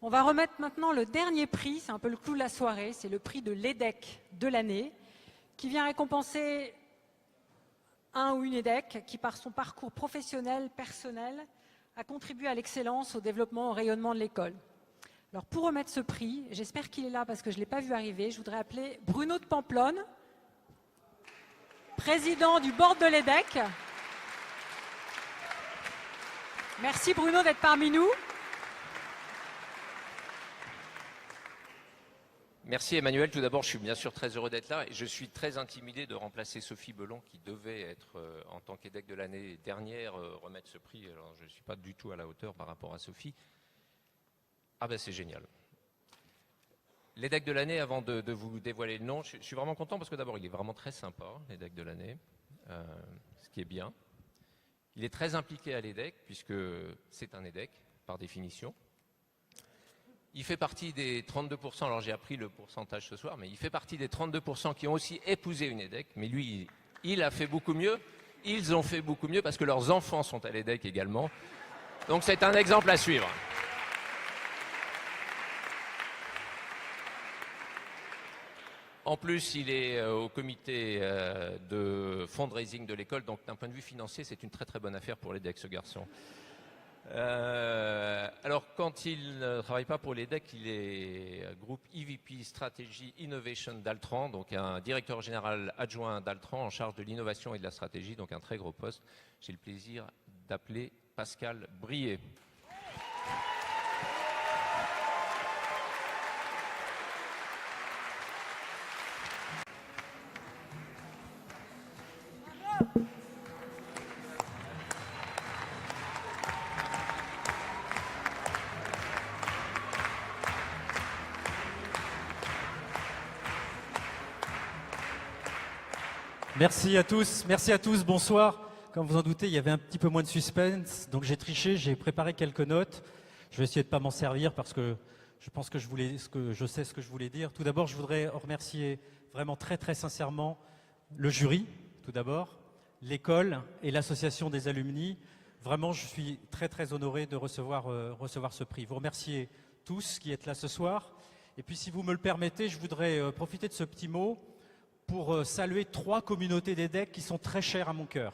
On va remettre maintenant le dernier prix, c'est un peu le clou de la soirée, c'est le prix de l'EDEC de l'année, qui vient récompenser un ou une EDEC qui, par son parcours professionnel, personnel, a contribué à l'excellence, au développement, au rayonnement de l'école. Alors pour remettre ce prix, j'espère qu'il est là parce que je ne l'ai pas vu arriver, je voudrais appeler Bruno de Pamplonne, président du board de l'EDEC. Merci Bruno d'être parmi nous. Merci Emmanuel. Tout d'abord, je suis bien sûr très heureux d'être là et je suis très intimidé de remplacer Sophie Belon qui devait être, en tant qu'EDEC de l'année dernière, remettre ce prix. Alors, je ne suis pas du tout à la hauteur par rapport à Sophie. Ah ben c'est génial. L'EDEC de l'année, avant de vous dévoiler le nom, je suis vraiment content parce que d'abord, il est vraiment très sympa, l'EDEC de l'année, ce qui est bien. Il est très impliqué à l'EDEC puisque c'est un EDEC par définition. Il fait partie des 32%, alors j'ai appris le pourcentage ce soir, mais il fait partie des 32% qui ont aussi épousé une EDEC, mais lui, il a fait beaucoup mieux, ils ont fait beaucoup mieux parce que leurs enfants sont à l'EDEC également. Donc c'est un exemple à suivre. En plus, il est au comité de fundraising de l'école, donc d'un point de vue financier, c'est une très très bonne affaire pour l'EDEC, ce garçon. Alors, quand il ne travaille pas pour l'EDEC, il est groupe EVP Strategy Innovation d'Altran, donc un directeur général adjoint d'Altran en charge de l'innovation et de la stratégie, donc un très gros poste. J'ai le plaisir d'appeler Pascal Brier. Merci à tous, bonsoir. Comme vous en doutez, il y avait un petit peu moins de suspense, donc j'ai triché, j'ai préparé quelques notes. Je vais essayer de ne pas m'en servir parce que je pense que je sais ce que je voulais dire. Tout d'abord, je voudrais remercier vraiment très très sincèrement le jury, tout d'abord, l'école et l'association des alumni. Vraiment, je suis très très honoré de recevoir ce prix. Vous remerciez tous qui êtes là ce soir. Et puis si vous me le permettez, je voudrais profiter de ce petit mot pour saluer 3 communautés d'EDEC qui sont très chères à mon cœur.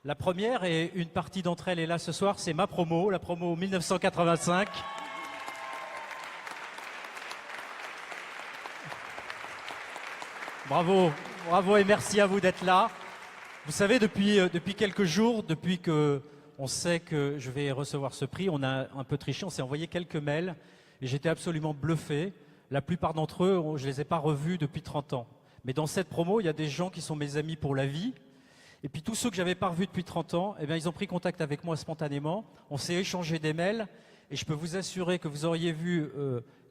La première, et une partie d'entre elles est là ce soir, c'est ma promo, la promo 1985. Bravo, bravo et merci à vous d'être là. Vous savez, depuis quelques jours, depuis qu'on sait que je vais recevoir ce prix, on a un peu triché, on s'est envoyé quelques mails et j'étais absolument bluffé. La plupart d'entre eux, je ne les ai pas revus depuis 30 ans. Mais dans cette promo, il y a des gens qui sont mes amis pour la vie. Et puis tous ceux que je n'avais pas revus depuis 30 ans, eh bien, ils ont pris contact avec moi spontanément. On s'est échangé des mails. Et je peux vous assurer que vous auriez vu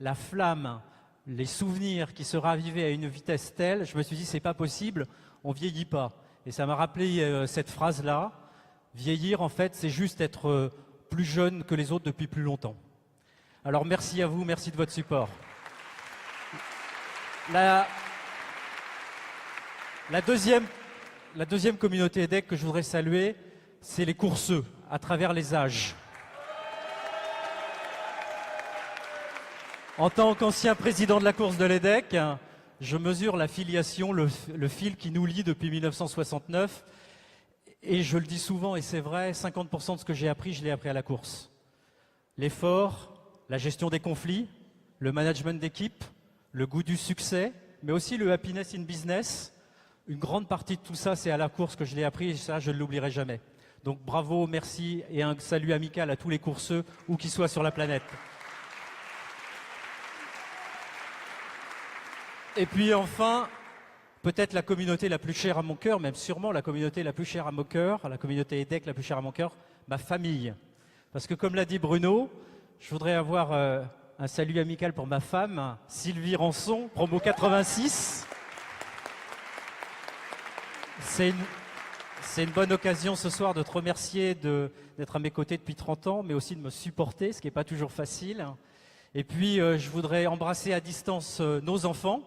la flamme, les souvenirs qui se ravivaient à une vitesse telle. Je me suis dit, c'est pas possible, on vieillit pas. Et ça m'a rappelé cette phrase-là. Vieillir, en fait, c'est juste être plus jeune que les autres depuis plus longtemps. Alors merci à vous, merci de votre support. La deuxième communauté EDEC que je voudrais saluer, c'est les courseux, à travers les âges. En tant qu'ancien président de la course de l'EDEC, je mesure la filiation, le fil qui nous lie depuis 1969. Et je le dis souvent, et c'est vrai, 50% de ce que j'ai appris, je l'ai appris à la course. L'effort, la gestion des conflits, le management d'équipe, le goût du succès, mais aussi le happiness in business. Une grande partie de tout ça, c'est à la course que je l'ai appris et ça, je ne l'oublierai jamais. Donc bravo, merci et un salut amical à tous les courseux, où qu'ils soient sur la planète. Et puis enfin, peut-être la communauté la plus chère à mon cœur, même sûrement la communauté la plus chère à mon cœur, la communauté EDEC la plus chère à mon cœur, ma famille. Parce que comme l'a dit Bruno, je voudrais avoir un salut amical pour ma femme, Sylvie Rançon, promo 86. C'est une bonne occasion ce soir de te remercier d'être à mes côtés depuis 30 ans, mais aussi de me supporter, ce qui n'est pas toujours facile. Et puis, je voudrais embrasser à distance nos enfants.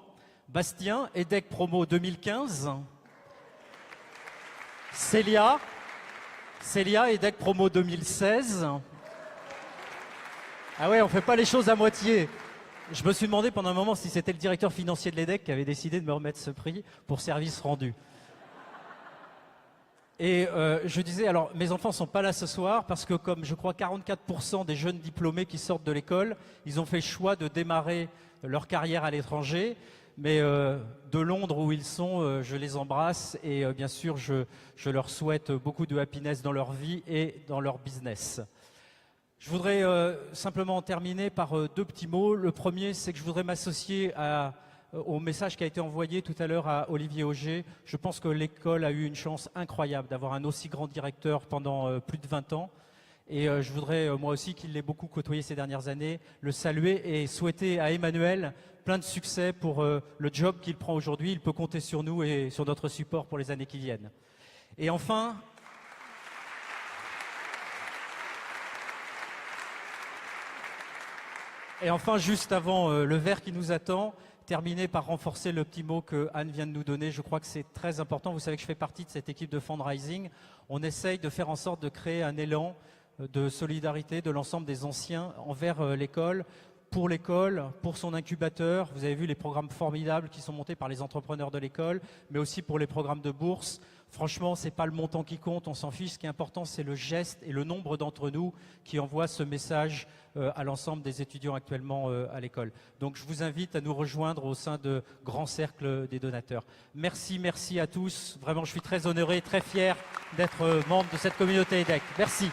Bastien, EDEC Promo 2015. Célia, EDEC Promo 2016. Ah ouais, on fait pas les choses à moitié. Je me suis demandé pendant un moment si c'était le directeur financier de l'EDEC qui avait décidé de me remettre ce prix pour service rendu. Et je disais, alors mes enfants ne sont pas là ce soir parce que comme je crois 44% des jeunes diplômés qui sortent de l'école, ils ont fait le choix de démarrer leur carrière à l'étranger. Mais de Londres où ils sont, je les embrasse et bien sûr je leur souhaite beaucoup de happiness dans leur vie et dans leur business. Je voudrais simplement terminer par deux petits mots. Le premier, c'est que je voudrais m'associer au message qui a été envoyé tout à l'heure à Olivier Auger. Je pense que l'école a eu une chance incroyable d'avoir un aussi grand directeur pendant plus de 20 ans. Et je voudrais, moi aussi, qu'il l'ait beaucoup côtoyé ces dernières années, le saluer et souhaiter à Emmanuel plein de succès pour le job qu'il prend aujourd'hui. Il peut compter sur nous et sur notre support pour les années qui viennent. Et enfin, juste avant le verre qui nous attend, terminer par renforcer le petit mot que Anne vient de nous donner. Je crois que c'est très important. Vous savez que je fais partie de cette équipe de fundraising. On essaye de faire en sorte de créer un élan de solidarité de l'ensemble des anciens envers l'école, pour son incubateur. Vous avez vu les programmes formidables qui sont montés par les entrepreneurs de l'école, mais aussi pour les programmes de bourse. Franchement, ce n'est pas le montant qui compte, on s'en fiche. Ce qui est important, c'est le geste et le nombre d'entre nous qui envoient ce message à l'ensemble des étudiants actuellement à l'école. Donc, je vous invite à nous rejoindre au sein de Grand Cercle des donateurs. Merci à tous. Vraiment, je suis très honoré, très fier d'être membre de cette communauté EDEC. Merci.